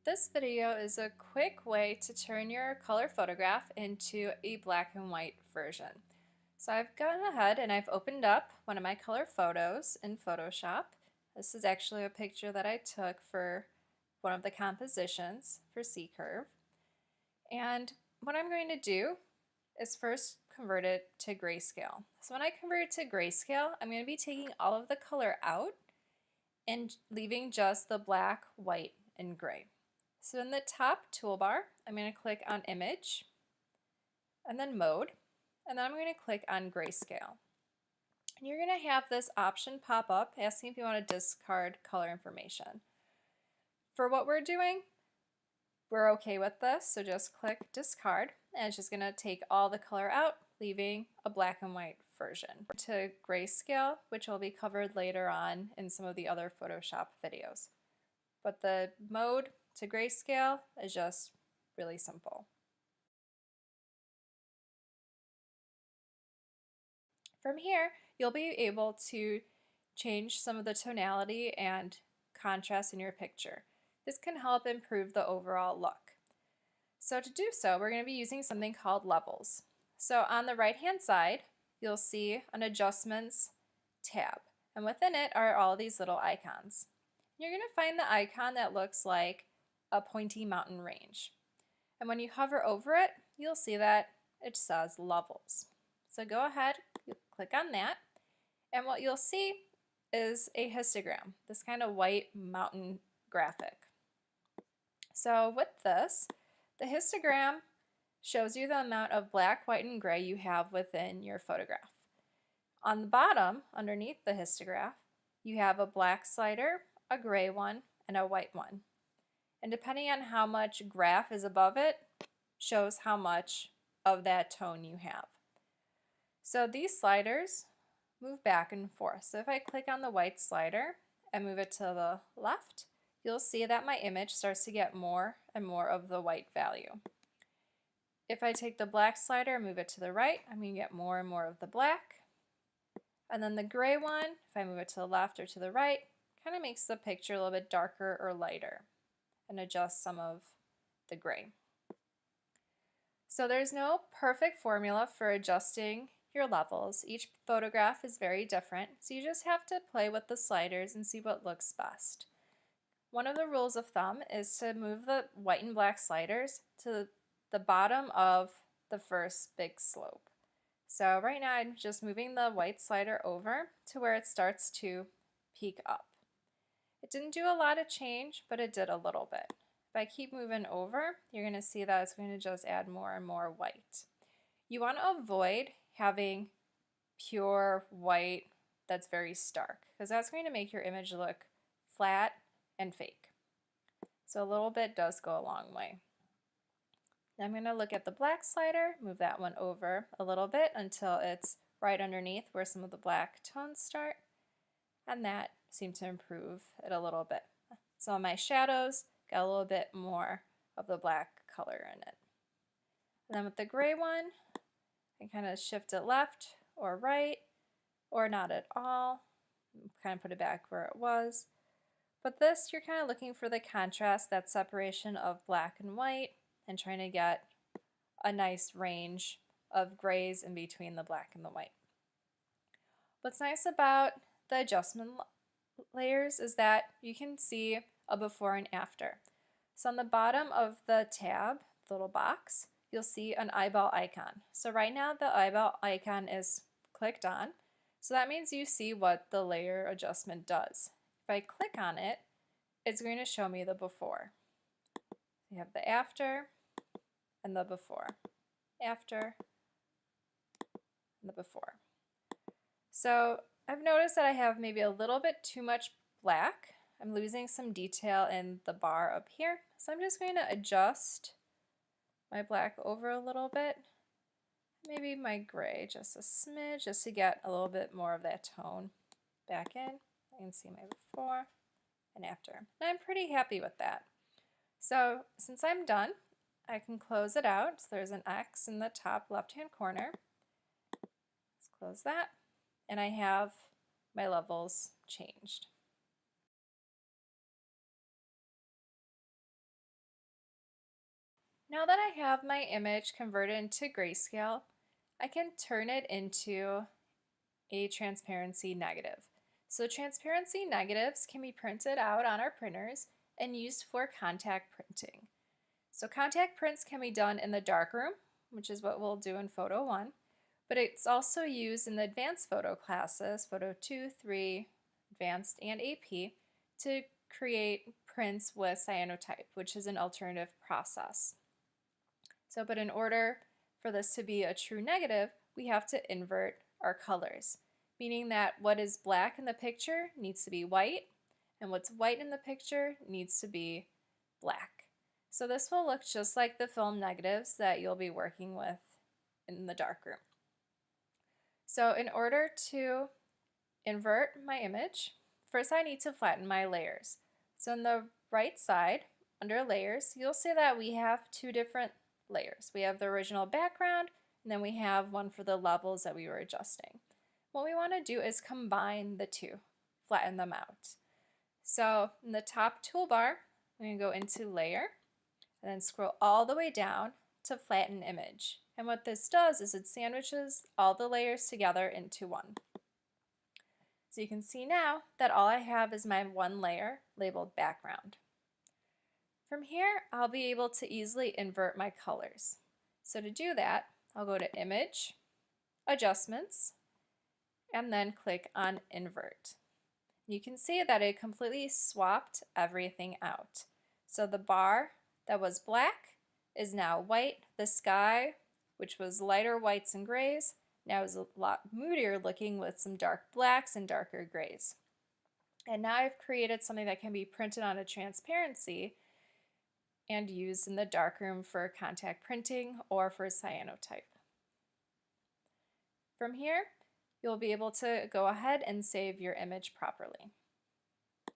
This video is a quick way to turn your color photograph into a black and white version. So I've gone ahead and I've opened up one of my color photos in Photoshop. This is actually a picture that I took for one of the compositions for C-Curve. And what I'm going to do is first convert it to grayscale. So when I convert it to grayscale, I'm going to be taking all of the color out and leaving just the black, white, and gray. So in the top toolbar, I'm going to click on Image, and then Mode, and then I'm going to click on Grayscale. And you're going to have this option pop up asking if you want to discard color information. For what we're doing, we're okay with this, so just click Discard, and it's just going to take all the color out, leaving a black and white version. To grayscale, which will be covered later on in some of the other Photoshop videos. But the mode to grayscale is just really simple. From here, you'll be able to change some of the tonality and contrast in your picture. This can help improve the overall look. So to do so, we're going to be using something called levels. So on the right-hand side, you'll see an Adjustments tab, and within it are all these little icons. You're going to find the icon that looks like a pointy mountain range. And when you hover over it, you'll see that it says levels. So go ahead, you click on that, and what you'll see is a histogram, this kind of white mountain graphic. So with this, the histogram shows you the amount of black, white, and gray you have within your photograph. On the bottom, underneath the histograph, you have a black slider, a gray one, and a white one. And depending on how much graph is above it, shows how much of that tone you have. So these sliders move back and forth. So if I click on the white slider and move it to the left, you'll see that my image starts to get more and more of the white value. If I take the black slider and move it to the right, I'm going to get more and more of the black. And then the gray one, if I move it to the left or to the right, kind of makes the picture a little bit darker or lighter and adjust some of the gray. So there's no perfect formula for adjusting your levels. Each photograph is very different, so you just have to play with the sliders and see what looks best. One of the rules of thumb is to move the white and black sliders to the bottom of the first big slope. So right now I'm just moving the white slider over to where it starts to peak up. It didn't do a lot of change, but it did a little bit. If I keep moving over, you're going to see that it's going to just add more and more white. You want to avoid having pure white that's very stark, because that's going to make your image look flat and fake. So a little bit does go a long way. Now I'm going to look at the black slider, move that one over a little bit until it's right underneath where some of the black tones start, and that seemed to improve it a little bit. So my shadows got a little bit more of the black color in it. And then with the gray one, I kind of shift it left or right, or not at all, kind of put it back where it was. But this, you're kind of looking for the contrast, that separation of black and white, and trying to get a nice range of grays in between the black and the white. What's nice about the adjustment layers is that you can see a before and after. So on the bottom of the tab, the little box, you'll see an eyeball icon. So right now the eyeball icon is clicked on, so that means you see what the layer adjustment does. If I click on it, it's going to show me the before. You have the after and the before, after and the before. So I've noticed that I have maybe a little bit too much black. I'm losing some detail in the bar up here, so I'm just going to adjust my black over a little bit, maybe my gray just a smidge, just to get a little bit more of that tone back in. I can see my before and after, and I'm pretty happy with that. So since I'm done, I can close it out. So there's an X in the top left-hand corner. Let's close that, and I have my levels changed. Now that I have my image converted into grayscale, I can turn it into a transparency negative. So transparency negatives can be printed out on our printers and used for contact printing. So contact prints can be done in the darkroom, which is what we'll do in Photo 1, but it's also used in the advanced photo classes, Photo 2, 3, Advanced, and AP, to create prints with cyanotype, which is an alternative process. So, but in order for this to be a true negative, we have to invert our colors, meaning that what is black in the picture needs to be white, and what's white in the picture needs to be black. So this will look just like the film negatives that you'll be working with in the darkroom. So in order to invert my image, first I need to flatten my layers. So on the right side, under layers, you'll see that we have two different layers. We have the original background, and then we have one for the levels that we were adjusting. What we want to do is combine the two, flatten them out. So in the top toolbar, I'm going to go into Layer, and then scroll all the way down to Flatten Image. And what this does is it sandwiches all the layers together into one. So you can see now that all I have is my one layer labeled background. From here, I'll be able to easily invert my colors. So to do that, I'll go to Image, Adjustments, and then click on Invert. You can see that it completely swapped everything out. So the bar that was black is now white. The sky, which was lighter whites and grays, now is a lot moodier looking with some dark blacks and darker grays. And now I've created something that can be printed on a transparency and used in the darkroom for contact printing or for cyanotype. From here, you'll be able to go ahead and save your image properly.